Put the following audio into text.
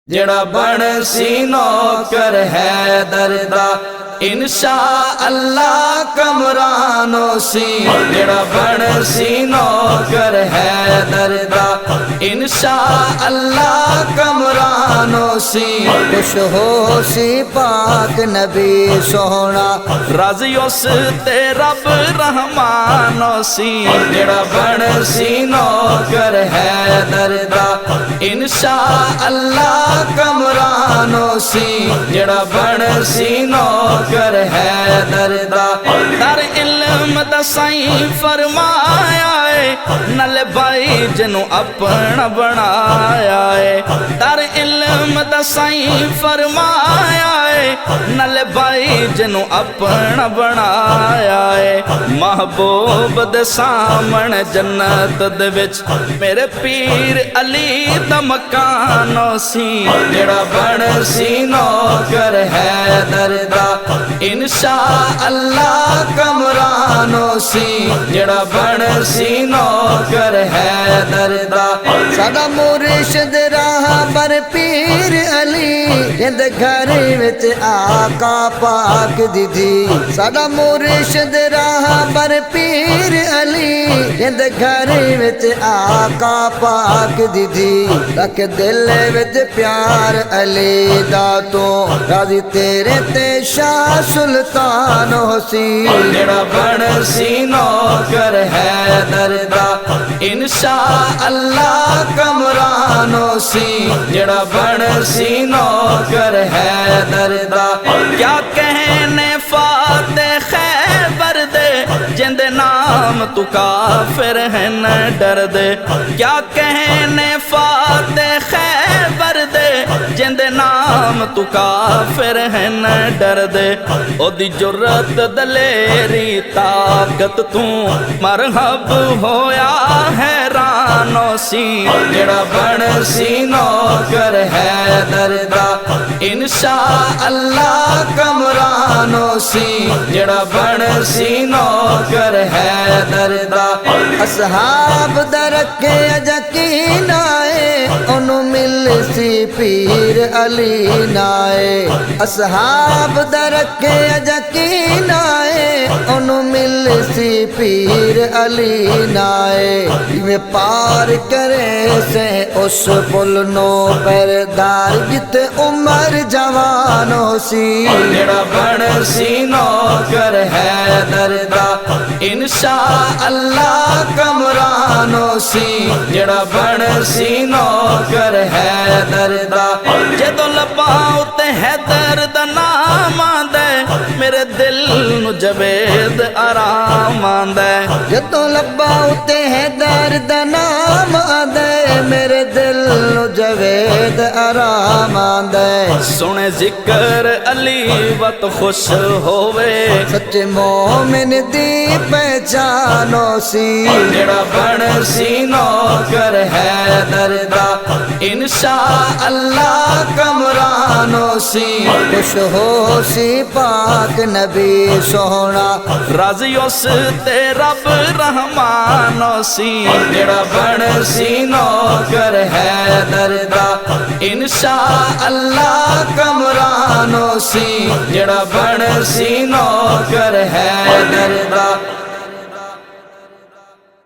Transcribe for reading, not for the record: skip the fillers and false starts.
جڑا بن سی نوکر حیدر دا انشاءاللہ کمرانو سی جڑا بن سی نوکر حیدر دا انشاءاللہ کمرانو سی خوش ہو سی پاک نبی سونا راضی اس تے رب رحمانو سی جڑا بن سی نوکر حیدر دا انشاءاللہ کمرانو سی جڑا بن سی نوکر حیدر دا در علم دا سائیں فرمایا ہے نل بھائی جنو اپنا بنایا ہے در علم دا سائیں فرمایا ہے نل بھائی جنو اپنا بنایا ہے محبوب دے سامن جنت دے وچ میرے پیر علی دا مکانو سی جڑا بن سی نوکر حیدر دا انشاءاللہ کمرانو سی جڑا بن سی نوکر حیدر دا ساڈا مرشد راہ بر پیر علی جند گھر وچ آقا پاک دی دی ساڈا مرشد راہ بر پیر علی جند گھر وچ آقا پاک دی دی رکھ دل وچ پیار علی دا تو راضی تیرے تے شاہ سلطان ہو سی جڑا بن سی نوکر حیدر دا انشاءاللہ کمرانو سی جڑا بن سی نوکر حیدر دا کیا کہنے فاتح خیبر دے جند نام تو کافر ہے نہ ڈر دے کیا کہنے فاتح خیبر دے جند نام تو کافر ہے نہ ڈر دے او دی جرت دلیری طاقت تو مرحب ہویا حیرانو سی جڑا بن سی نوکر حیدر دا انشاءاللہ کمرانو سی جڑا بن سی نوکر حیدر دا اصحاب دا رکھے یقین آئے انہوں مل سی پیر علی نائے اصحاب دا رکھے یقین آئے انہوں مل سی پیر علی نائے میں پار کرے سے اس پل نو پردار جت عمر جوانو سی جڑا بن سی نوکر حیدر دا انشاءاللہ کمرانو سی جڑا بن سی نوکر حیدر دا جدو لباؤ تے حیدر دا نام آندے میرے دل نو جوید آرام آندے جدو لباؤ تے حیدر دا نام آندے میرے دل نو جوید آرام آندے سنے ذکر علی وقت خوش ہوئے سچے مومن دی پہچانو سی جڑا بن سی نوکر حیدر دا انشاءاللہ کمرانو سی خوش ہو سی پاک نبی سونا راضی اس تے رب رحمانو سی جڑا بن سی نوکر حیدر دا انشاءاللہ کمرانو سی جڑا بن سی نوکر حیدر دا